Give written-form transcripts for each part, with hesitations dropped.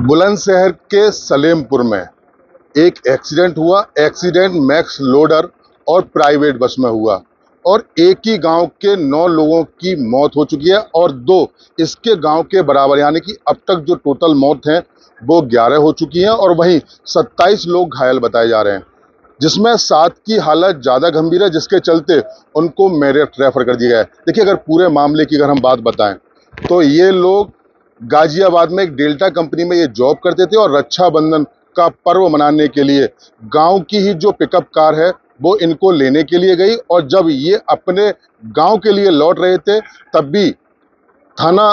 बुलंदशहर के सलेमपुर में एक एक्सीडेंट हुआ। एक्सीडेंट मैक्स लोडर और प्राइवेट बस में हुआ और एक ही गांव के 9 लोगों की मौत हो चुकी है और 2 इसके गांव के बराबर, यानी कि अब तक जो टोटल मौत हैं वो 11 हो चुकी हैं और वहीं 27 लोग घायल बताए जा रहे हैं, जिसमें 7 की हालत ज़्यादा गंभीर है, जिसके चलते उनको मेरठ रेफर कर दिया गया है। देखिए, अगर पूरे मामले की अगर हम बात बताएं तो ये लोग गाजियाबाद में एक डेल्टा कंपनी में ये जॉब करते थे और रक्षाबंधन का पर्व मनाने के लिए गांव की ही जो पिकअप कार है वो इनको लेने के लिए गई और जब ये अपने गांव के लिए लौट रहे थे तब भी थाना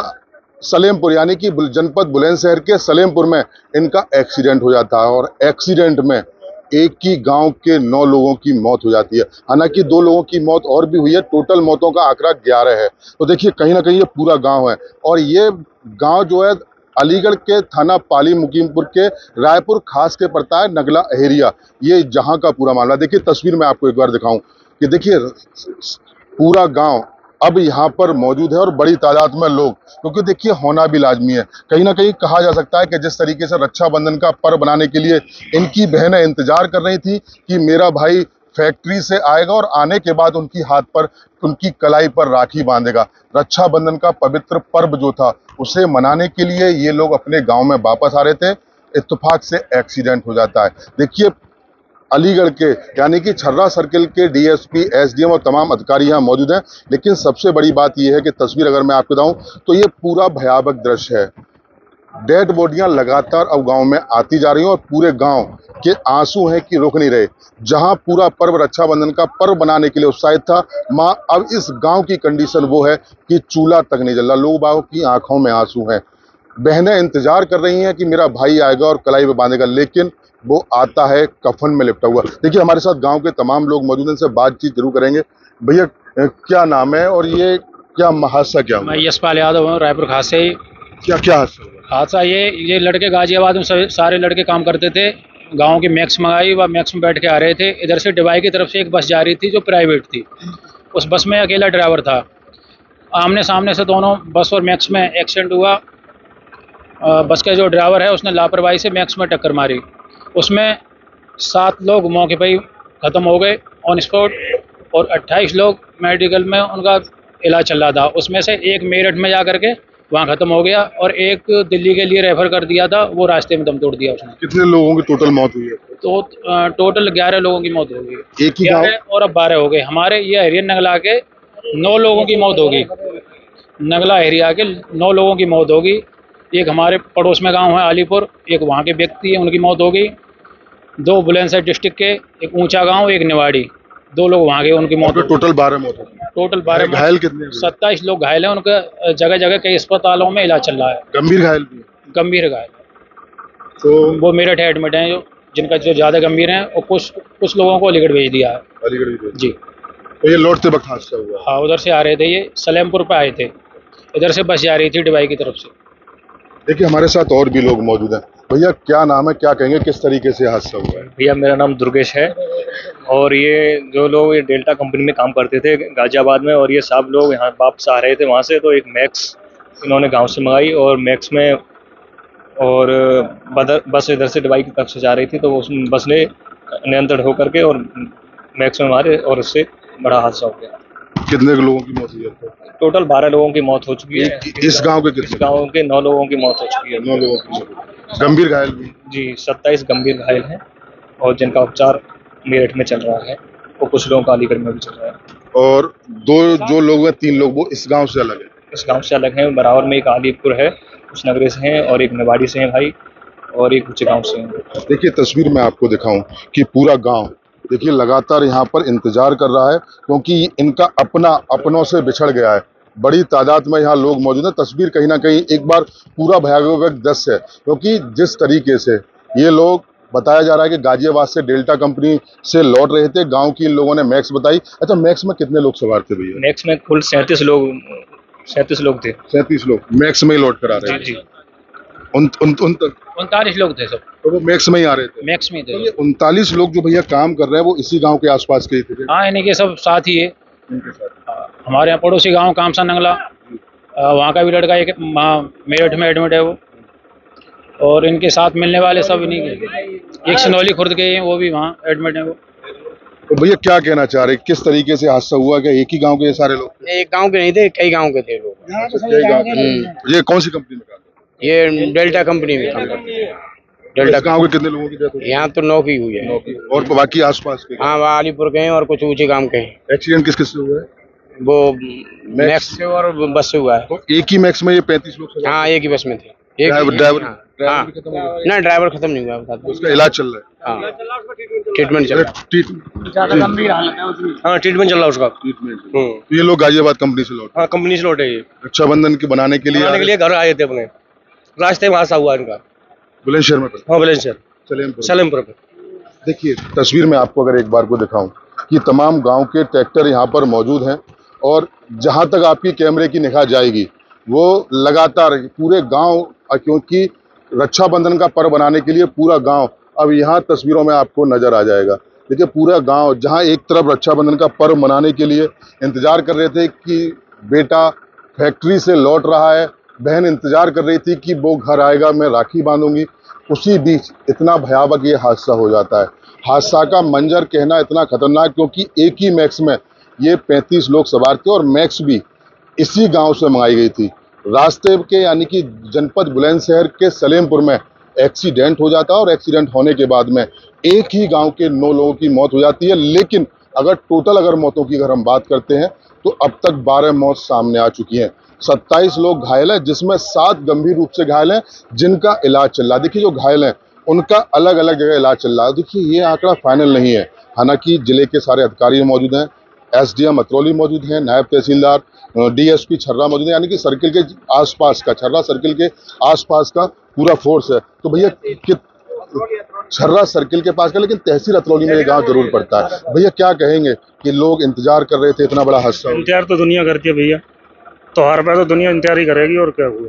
सलेमपुर यानी कि जनपद बुलंदशहर के सलेमपुर में इनका एक्सीडेंट हो जाता है और एक्सीडेंट में एक ही गांव के 9 लोगों की मौत हो जाती है। हालांकि 2 लोगों की मौत और भी हुई है, टोटल मौतों का आंकड़ा 11 है। तो देखिए, कहीं ना कहीं ये पूरा गांव है और ये गांव जो है अलीगढ़ के थाना पाली मुकीमपुर के रायपुर खास के पड़ता है, नगला अहेरिया, ये जहां का पूरा मामला। देखिए, तस्वीर में आपको एक बार दिखाऊं कि देखिए पूरा गांव अब यहाँ पर मौजूद है और बड़ी तादाद में लोग, क्योंकि देखिए होना भी लाजमी है। कहीं ना कहीं कहा जा सकता है कि जिस तरीके से रक्षाबंधन का पर्व बनाने के लिए इनकी बहनें इंतजार कर रही थी कि मेरा भाई फैक्ट्री से आएगा और आने के बाद उनकी हाथ पर, उनकी कलाई पर राखी बांधेगा। रक्षाबंधन का पवित्र पर्व जो था उसे मनाने के लिए ये लोग अपने गांव में वापस आ रहे थे, इत्तेफाक से एक्सीडेंट हो जाता है। देखिए, अलीगढ़ के यानी कि छर्रा सर्किल के डीएसपी, एसडीएम और तमाम अधिकारी यहाँ मौजूद हैं, लेकिन सबसे बड़ी बात यह है कि तस्वीर अगर मैं आपको बताऊं तो ये पूरा भयावह दृश्य है। डेड बॉडियां लगातार अब गांव में आती जा रही हैं और पूरे गांव के आंसू हैं कि रुक नहीं रहे। जहां पूरा पर्व रक्षाबंधन का पर्व बनाने के लिए उत्साहित था, माँ अब इस गांव की कंडीशन वो है कि चूल्हा तक नहीं जल रहा। लोग बागों की आंखों में आंसू हैं। बहनें इंतजार कर रही हैं कि मेरा भाई आएगा और कलाई पे बांधेगा, लेकिन वो आता है कफन में लिपटा हुआ। देखिए, हमारे साथ गांव के तमाम लोग मौजूद हैं, इनसे बातचीत जरूर करेंगे। भैया, क्या नाम है और ये क्या हादसा क्या हुआ? मैं यशपाल यादव हूँ, रायपुर खास से ही। क्या हादसा हुआ? हादसा ये लड़के गाजियाबाद में सारे लड़के काम करते थे। गांव की मैक्स मंगाई, वह मैक्स में बैठ के आ रहे थे। इधर से डिवाई की तरफ से एक बस जा रही थी जो प्राइवेट थी। उस बस में अकेला ड्राइवर था। आमने सामने से दोनों बस और मैक्स में एक्सीडेंट हुआ। बस का जो ड्राइवर है उसने लापरवाही से मैक्स में टक्कर मारी। उसमें 7 लोग मौके पर ही ख़त्म हो गए ऑन स्पॉट और 28 लोग मेडिकल में उनका इलाज चल रहा था। उसमें से एक मेरठ में जा करके वहाँ ख़त्म हो गया और एक दिल्ली के लिए रेफर कर दिया था, वो रास्ते में दम तोड़ दिया उसने। कितने लोगों की टोटल मौत हुई है? तो टोटल 11 लोगों की मौत हो गई। एक ही गांव? 11 और अब 12 हो गए। हमारे ये एरिया नगला के 9 लोगों की मौत होगी। नगला एरिया के 9 लोगों की मौत होगी। एक हमारे पड़ोस में गाँव है अलीपुर, एक वहाँ के व्यक्ति है, उनकी मौत होगी। 2 बुलंदशहर डिस्ट्रिक्ट के, एक ऊँचा गाँव, एक निवाड़ी, 2 लोग वहाँ के, उनकी मौत। टोटल 12 मौत हुई। टोटल 12। घायल कितने? 27 लोग घायल हैं। उनका जगह जगह कई अस्पतालों में इलाज चल रहा है। गंभीर घायल भी? गंभीर घायल तो वो मेरठ एडमिट हैं, जिनका जो ज़्यादा गंभीर हैं, और कुछ लोगों को अलीगढ़ भेज दिया है। अलीगढ़ जी। तो ये लौटते वक्त हादसा हुआ? हाँ, उधर से आ रहे थे, ये सलेमपुर पे आए थे। इधर से बस जा रही थी डिवाई की तरफ से। देखिए, हमारे साथ और भी लोग मौजूद हैं। भैया, क्या नाम है, क्या कहेंगे, किस तरीके से हादसा हुआ है? भैया, मेरा नाम दुर्गेश है और ये जो लोग ये डेल्टा कंपनी में काम करते थे गाजियाबाद में, और ये सब लोग यहाँ वापस आ रहे थे वहाँ से। तो एक मैक्स इन्होंने गांव से मंगाई और मैक्स में, और बस इधर से डिवाई की तरफ से जा रही थी, तो उस बस ने नियंत्रण हो करके और मैक्स में मारे और उससे बड़ा हादसा हो गया। कितने लोगों की मौत हुई है? टोटल 12 लोगों की मौत हो चुकी है। इस गांव के कितने? इस गाँव के 9 लोगों की मौत हो चुकी है। 9 लोगों की मौत। गंभीर घायल भी? जी, 27 गंभीर घायल हैं और जिनका उपचार मेरठ में चल रहा है और कुछ लोगों का अलीगढ़ में भी चल रहा है। और 2 जो लोग हैं, 3 लोग वो इस गांव से अलग है? इस गांव से अलग हैं। बराबर में एक अलीपुर है, उस नगरे से हैं, और एक निवाड़ी से हैं भाई, और एक ऊंचे गांव से हैं। देखिए, तस्वीर में आपको दिखाऊं कि पूरा गांव देखिए लगातार यहाँ पर इंतजार कर रहा है, क्योंकि इनका अपनों से बिछड़ गया है। बड़ी तादाद में यहाँ लोग मौजूद हैं। तस्वीर कहीं ना कहीं एक बार पूरा भयावह दृश्य है, क्योंकि जिस तरीके से ये लोग, बताया जा रहा है कि गाजियाबाद से डेल्टा कंपनी से लौट रहे थे। गांव की इन लोगों ने मैक्स बताई। अच्छा, मैक्स में कितने लोग सवार थे भैया? मैक्स में कुल 37 लोग थे। 37 लोग मैक्स में ही लौट कर आ रहे थे? जी। 39 लोग थे सब। तो वो मैक्स में ही आ रहे थे? मैक्स में थे। तो ये 39 लोग जो भैया काम कर रहे हैं वो इसी गांव के आसपास के ही थे? हाँ, इन्हीं के सब साथ ही है। इनके साथ? हमारे यहाँ पड़ोसी गांव कामसा नंगला, वहाँ का भी लड़का एक मेरठ में एडमिट है। वो और इनके साथ मिलने वाले सब इन्हीं के, एक सिनौली खुर्द के हैं, वो भी वहाँ एडमिट हैं वो। तो भैया क्या कहना चाह रहे, किस तरीके से हादसा हुआ? क्या एक ही गांव के ये सारे लोग? एक गांव के नहीं थे, कई गांव के थे लोग। कई गांव के। ये कौन सी कंपनी में काम करते ये डेल्टा कंपनी में काम करते हैं। हैं? डेल्टा इस गांव के कितने लोगों की डेथ हुई? यहाँ तो 9 की हुई है। और बाकी आसपास के? हाँ, वहाँ अलीपुर के हैं और कुछ ऊंचे गांव के हैं। एक्सीडेंट किस किस से हुआ है? वो मैक्स से और बस से हुआ है। तो एक ही मैक्स में ये 35 लोग सवार? हाँ, एक ही बस में थे। एक ड्राइवर हाँ, भी खत्म हो गया? ना ड्राइवर खत्म नहीं हुआ, बता दो। उसका इलाज चल रहा है? हाँ, ट्रीटमेंट चल रहा है। हाँ, ट्रीटमेंट चल रहा है उसका। तो ये लोग गाजियाबाद कंपनी से लौटे? हाँ, कंपनी से लौटे ये रक्षाबंधन के बनाने के लिए घर आए थे अपने, रास्ते में हादसा हुआ इनका। बुलंदशहर में? हाँ, बुलंदशहर सलेमपुर पे। देखिए तस्वीर में आपको अगर एक बार को दिखाऊं कि तमाम गांव के ट्रैक्टर यहाँ पर मौजूद हैं और जहां तक आपकी कैमरे की निगाह जाएगी वो लगातार पूरे गांव, क्योंकि रक्षाबंधन का पर्व बनाने के लिए पूरा गांव अब यहाँ तस्वीरों में आपको नजर आ जाएगा। देखिए पूरा गांव जहां एक तरफ रक्षाबंधन का पर्व मनाने के लिए इंतजार कर रहे थे कि बेटा फैक्ट्री से लौट रहा है, बहन इंतजार कर रही थी कि वो घर आएगा, मैं राखी बांधूंगी, उसी बीच इतना भयावह ये हादसा हो जाता है। हादसा का मंजर कहना इतना खतरनाक, क्योंकि एक ही मैक्स में ये 35 लोग सवार थे और मैक्स भी इसी गांव से मंगाई गई थी। रास्ते के यानी कि जनपद बुलंदशहर के सलेमपुर में एक्सीडेंट हो जाता है और एक्सीडेंट होने के बाद में एक ही गांव के 9 लोगों की मौत हो जाती है। लेकिन अगर मौतों की हम बात करते हैं तो अब तक 12 मौत सामने आ चुकी हैं। 27 लोग घायल हैं, जिसमें 7 गंभीर रूप से घायल हैं जिनका इलाज चल रहा है। देखिए जो घायल हैं उनका अलग अलग जगह इलाज चल रहा है। देखिए ये आंकड़ा फाइनल नहीं है, हालांकि जिले के सारे अधिकारी मौजूद हैं, एसडीएम अतरौली मौजूद हैं, नायब तहसीलदार, डीएसपी छर्रा मौजूद है, यानी कि सर्किल के आसपास का, छर्रा सर्किल के आसपास का पूरा फोर्स है। तो भैया छर्रा सर्किल के पास का, लेकिन तहसील अतरौली में ये गांव जरूर पड़ता है। भैया क्या कहेंगे कि लोग इंतजार कर रहे थे, इतना बड़ा हादसा? इंतजार तो दुनिया करती है भैया, तो हर बार तो दुनिया इंतजार ही करेगी, और क्या हुआ।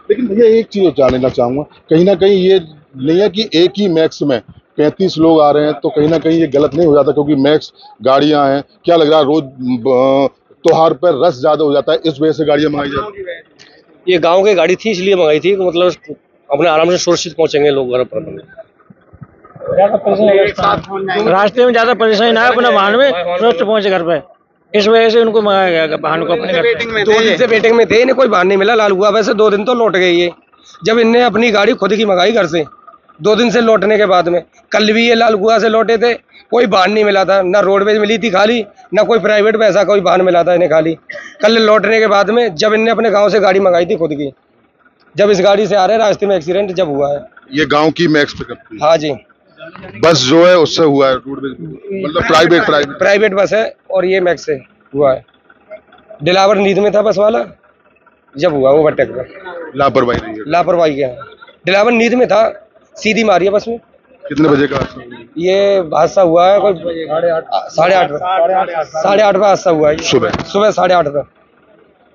लेकिन भैया एक चीज जानना चाहूंगा, कहीं ना कहीं ये नहीं है कि एक ही मैक्स में 35 लोग आ रहे हैं, तो कहीं ना कहीं ये गलत नहीं हो जाता? क्योंकि मैक्स गाड़ियां हैं, क्या लग रहा है रोज त्योहार पर रश ज्यादा हो जाता है, इस वजह से गाड़ियां मंगाई जाती है? ये गांव की गाड़ी थी इसलिए मंगाई थी, मतलब अपने आराम से सुरक्षित पहुंचेंगे लोग घर पर। रास्ते में ज्यादा परेशानी ना है, अपना वाहन में सुरक्षित पहुंचे घर पे, इस वजह से उनको मंगाया गया वाहन को अपने घर पे। 2 दिन से वेटिंग में थे, इन्हें कोई वाहन नहीं मिला। लाल हुआ वैसे 2 दिन तो लौट गए ये, जब इनने अपनी गाड़ी खुद की मंगाई घर से 2 दिन से लौटने के बाद में। कल भी ये लाल कुआ से लौटे थे, कोई वाहन नहीं मिला था, ना रोडवेज मिली थी खाली, ना कोई प्राइवेट में ऐसा कोई वाहन मिला था इन्हें खाली। कल लौटने के बाद में जब इनने अपने गाँव से गाड़ी मंगाई थी खुद की, जब इस गाड़ी से आ रहे रास्ते में एक्सीडेंट जब हुआ है। ये गाँव की मैक्स पिकअप थी? हाँ जी, बस जो है उससे हुआ है, मतलब प्राइवेट बस है और ये मैक्स से हुआ है। दिलावर नींद में था बस वाला, जब हुआ वो ओवरटेक पर लापरवाही क्या। दिलावर नींद में था, सीधी मारी है बस में। कितने बजे का हादसा? ये हादसा हुआ है कोई 8:30 पे हादसा हुआ है, सुबह 8:30 पे।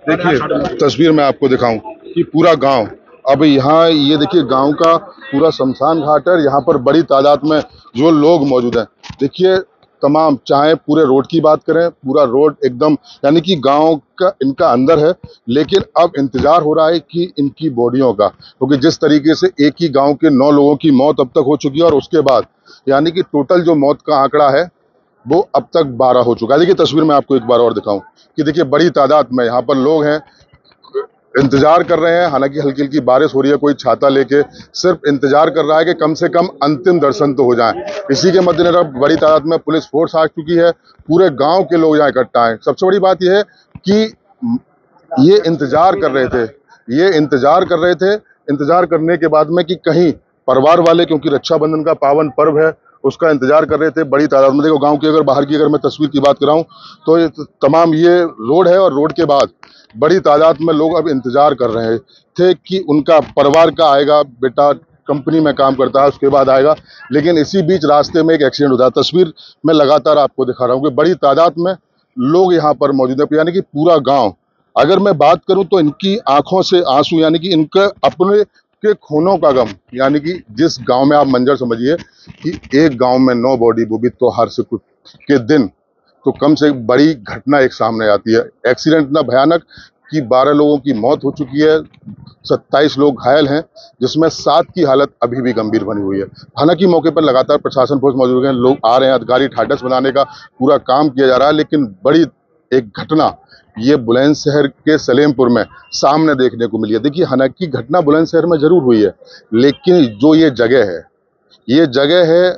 देखिए तस्वीर में आपको दिखाऊं कि पूरा गांव अब यहाँ, ये देखिए गांव का पूरा शमशान घाट है, यहाँ पर बड़ी तादाद में जो लोग मौजूद हैं। देखिए तमाम, चाहे पूरे रोड की बात करें, पूरा रोड एकदम यानी कि गांव का इनका अंदर है, लेकिन अब इंतजार हो रहा है कि इनकी बॉडियों का, क्योंकि जिस तरीके से एक ही गांव के 9 लोगों की मौत अब तक हो चुकी है और उसके बाद यानी कि टोटल जो मौत का आंकड़ा है वो अब तक 12 हो चुका है। देखिए तस्वीर में आपको एक बार और दिखाऊं कि देखिए बड़ी तादाद में यहाँ पर लोग हैं, इंतजार कर रहे हैं। हालांकि हल्की हल्की बारिश हो रही है, कोई छाता लेके सिर्फ इंतजार कर रहा है कि कम से कम अंतिम दर्शन तो हो जाएं। इसी के मद्देनजर बड़ी तादाद में पुलिस फोर्स आ चुकी है, पूरे गांव के लोग यहाँ इकट्ठा हैं। सबसे बड़ी बात यह है कि ये इंतजार कर रहे थे, इंतजार करने के बाद में कि कहीं परिवार वाले, क्योंकि रक्षाबंधन का पावन पर्व है, उसका इंतजार कर रहे थे बड़ी तादाद में। देखो गांव की अगर बाहर की अगर मैं तस्वीर की बात कराऊं तो ये तमाम ये रोड है और रोड के बाद बड़ी तादाद में लोग अब इंतजार कर रहे थे कि उनका परिवार का आएगा, बेटा कंपनी में काम करता है, उसके बाद आएगा। लेकिन इसी बीच रास्ते में एक एक्सीडेंट होता है। तस्वीर मैं लगातार आपको दिखा रहा हूँ कि बड़ी तादाद में लोग यहाँ पर मौजूद है, यानी कि पूरा गाँव। अगर मैं बात करूँ तो इनकी आंखों से आंसू, यानी कि इनके अपने के खूनों का गम, यानी कि जिस गांव में आप मंजर समझिए कि एक गांव में 9 बॉडी, वो भी त्योहार से कुछ के दिन, तो कम से बड़ी घटना एक सामने आती है। एक्सीडेंट इतना भयानक जबकि 12 लोगों की मौत हो चुकी है, 27 लोग घायल हैं, जिसमें 7 की हालत अभी भी गंभीर बनी हुई है। हालांकि मौके पर लगातार प्रशासन फोर्स मौजूद है, लोग आ रहे हैं, अधिकारी ढाढ़स बनाने का पूरा काम किया जा रहा है, लेकिन बड़ी एक घटना ये बुलंदशहर के सलेमपुर में सामने देखने को मिली है। देखिए, हालांकि घटना बुलंदशहर में जरूर हुई है, लेकिन जो ये जगह है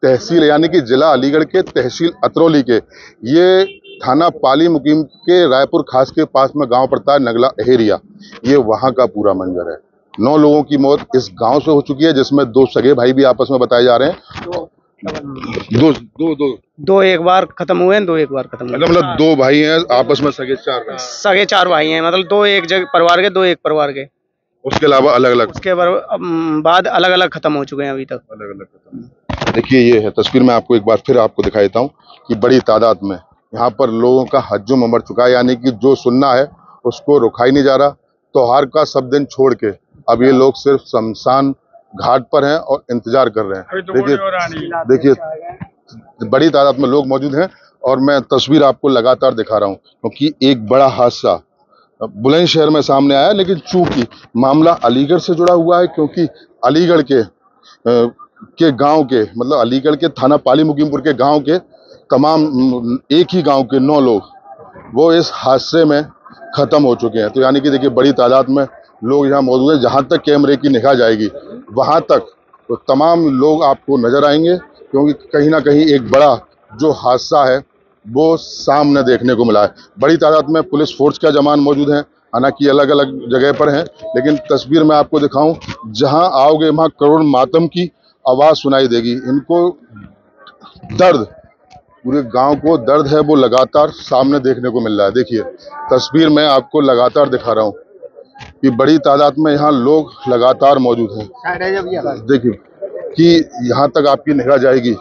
तहसील यानी कि जिला अलीगढ़ के तहसील अतरौली के, ये थाना पाली मुकीम के रायपुर खास के पास में गांव पड़ता है नगला अहेरिया। ये वहां का पूरा मंजर है। 9 लोगों की मौत इस गांव से हो चुकी है, जिसमें 2 सगे भाई भी आपस में बताए जा रहे हैं। दो एक बार खत्म हुए हैं, 2 एक बार खत्म हुए। मतलब 2 भाई हैं आपस में, सगे 4 भाई हैं, मतलब 2 एक जगह परिवार के, 2 एक परिवार के। उसके अलावा अलग अलग, उसके बाद अलग अलग खत्म हो चुके हैं अभी तक। अलग अलग खत्म। देखिए, ये है तस्वीर, मैं आपको एक बार फिर आपको दिखा देता हूँ कि बड़ी तादाद में यहाँ पर लोगों का हज्जुम उमड़ चुका है, यानी कि जो सुनना है उसको रुका ही नहीं जा रहा। त्योहार का सब दिन छोड़ के अब ये लोग सिर्फ शमशान घाट पर हैं और इंतजार कर रहे हैं। देखिए बड़ी तादाद में लोग मौजूद हैं और मैं तस्वीर आपको लगातार दिखा रहा हूँ, क्योंकि एक बड़ा हादसा बुलंदशहर में सामने आया, लेकिन चूंकि मामला अलीगढ़ से जुड़ा हुआ है, क्योंकि अलीगढ़ के गांव के, मतलब अलीगढ़ के थाना पाली मुकीमपुर के गांव के तमाम एक ही गांव के 9 लोग वो इस हादसे में खत्म हो चुके हैं। तो यानी कि देखिए, बड़ी तादाद में लोग यहाँ मौजूद हैं। जहां तक कैमरे की निगाह जाएगी वहां तक तो तमाम लोग आपको नजर आएंगे, क्योंकि कहीं ना कहीं एक बड़ा जो हादसा है वो सामने देखने को मिला है। बड़ी तादाद में पुलिस फोर्स का जवान मौजूद हैं, हालांकि अलग अलग जगह पर हैं, लेकिन तस्वीर में आपको दिखाऊं, जहां आओगे वहां करोड़ मातम की आवाज सुनाई देगी। इनको दर्द, पूरे गांव को दर्द है, वो लगातार सामने देखने को मिल रहा है। देखिए तस्वीर में आपको लगातार दिखा रहा हूं कि बड़ी तादाद में यहाँ लोग लगातार मौजूद हैं। देखिए कि यहाँ तक आपकी निगाह जाएगी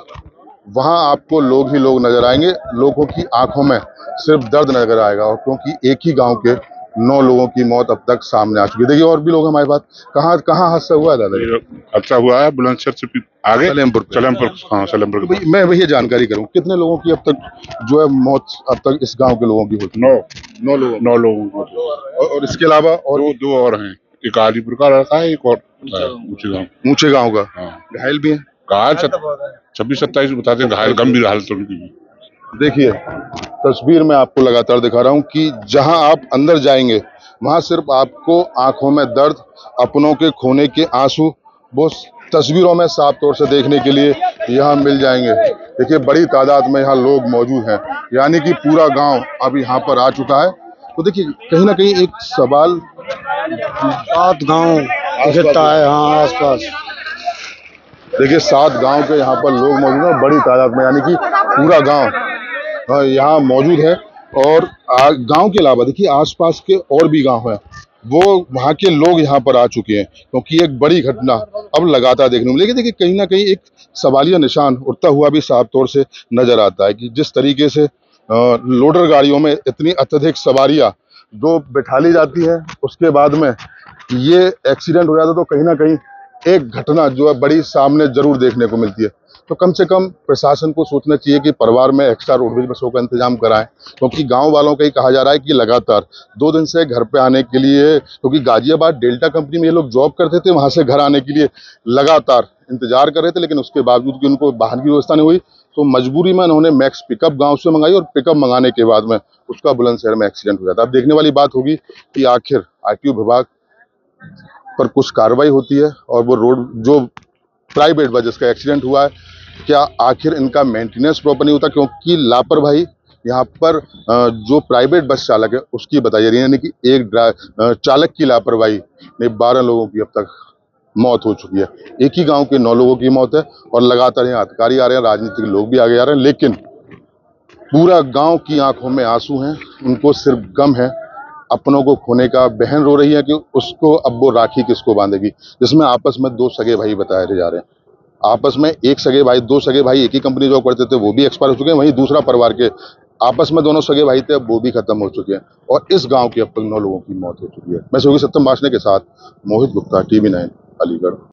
वहां आपको लोग ही लोग नजर आएंगे, लोगों की आंखों में सिर्फ दर्द नजर आएगा, और क्योंकि एक ही गांव के 9 लोगों की मौत अब तक सामने आ चुकी है। देखिए और भी लोग हमारे पास। कहाँ हादसा हुआ है दादा? हादसा हुआ है बुलंदशहर से आगे सलेमपुर। हाँ, सलेमपुर। मैं वही जानकारी करूँ, कितने लोगों की अब तक जो है मौत अब तक इस गाँव के लोगों की होती है? 9 लोगों। और इसके अलावा और 2 और हैं, एक आलीपुर का लड़का है, एक और ऊंचे गाँव का। हाँ। घायल भी है? घायल 26-27 बताते हैं, घायल गंभीर हालत उनकी। देखिए तस्वीर में आपको लगातार दिखा रहा हूं कि जहां आप अंदर जाएंगे वहां सिर्फ आपको आंखों में दर्द, अपनों के खोने के आंसू वो तस्वीरों में साफ तौर से देखने के लिए यहां मिल जाएंगे। देखिए बड़ी तादाद में यहां लोग मौजूद हैं, यानी कि पूरा गांव अब यहां पर आ चुका है। तो देखिए कहीं ना कहीं एक सवाल, 7 गाँव दिखता है हाँ आसपास। देखिए 7 गांव के यहाँ पर लोग मौजूद हैं बड़ी तादाद में, यानी कि पूरा गांव यहाँ मौजूद है। और गांव के अलावा देखिए आसपास के और भी गांव हैं, वो वहाँ के लोग यहाँ पर आ चुके हैं, क्योंकि एक बड़ी घटना अब लगातार देखने को मिलेगी। देखिए कहीं ना कहीं एक सवालिया निशान उठता हुआ भी साफ तौर से नजर आता है कि जिस तरीके से लोडर गाड़ियों में इतनी अत्यधिक सवारियां जो बिठा ली जाती है, उसके बाद में ये एक्सीडेंट हो जाता है, तो कहीं ना कहीं एक घटना जो है बड़ी सामने जरूर देखने को मिलती है। तो कम से कम प्रशासन को सोचना चाहिए कि परिवार में एक्स्ट्रा रोडवेज बसों का इंतजाम कराएं, क्योंकि गांव वालों का ही कहा जा रहा है कि लगातार 2 दिन से घर पे आने के लिए, क्योंकि गाजियाबाद डेल्टा कंपनी में ये लोग जॉब करते थे, वहां से घर आने के लिए लगातार इंतजार कर रहे थे, लेकिन उसके बावजूद कि उनको वाहन की व्यवस्था नहीं हुई तो मजबूरी में उन्होंने मैक्स पिकअप गाँव से मंगाई, और पिकअप मंगाने के बाद में उसका बुलंदशहर में एक्सीडेंट हो जाता है। अब देखने वाली बात होगी कि आखिर RTO विभाग पर कुछ कार्रवाई होती है और वो रोड जो प्राइवेट बस जिसका एक्सीडेंट हुआ है, क्या आखिर इनका मेंटेनेंस प्रॉपर नहीं होता, क्योंकि लापरवाही यहाँ पर जो प्राइवेट बस चालक है उसकी बताई जा रही है, यानी कि एक चालक की लापरवाही में 12 लोगों की अब तक मौत हो चुकी है। एक ही गांव के 9 लोगों की मौत है और लगातार यहाँ अधिकारी आ रहे हैं, राजनीतिक लोग भी आगे आ रहे हैं, लेकिन पूरा गांव की आंखों में आंसू हैं। उनको सिर्फ गम है अपनों को खोने का। बहन रो रही है कि उसको अब वो राखी किसको बांधेगी, जिसमें आपस में 2 सगे भाई बताए जा रहे हैं। आपस में 2 सगे भाई एक ही कंपनी जॉब करते थे, वो भी एक्सपायर हो चुके हैं। वहीं दूसरा परिवार के आपस में दोनों सगे भाई थे, वो भी खत्म हो चुके हैं, और इस गांव के अब तक 9 लोगों की मौत हो चुकी है। मैं सहयोगी सत्यम भाषणे के साथ मोहित गुप्ता, TV9 अलीगढ़।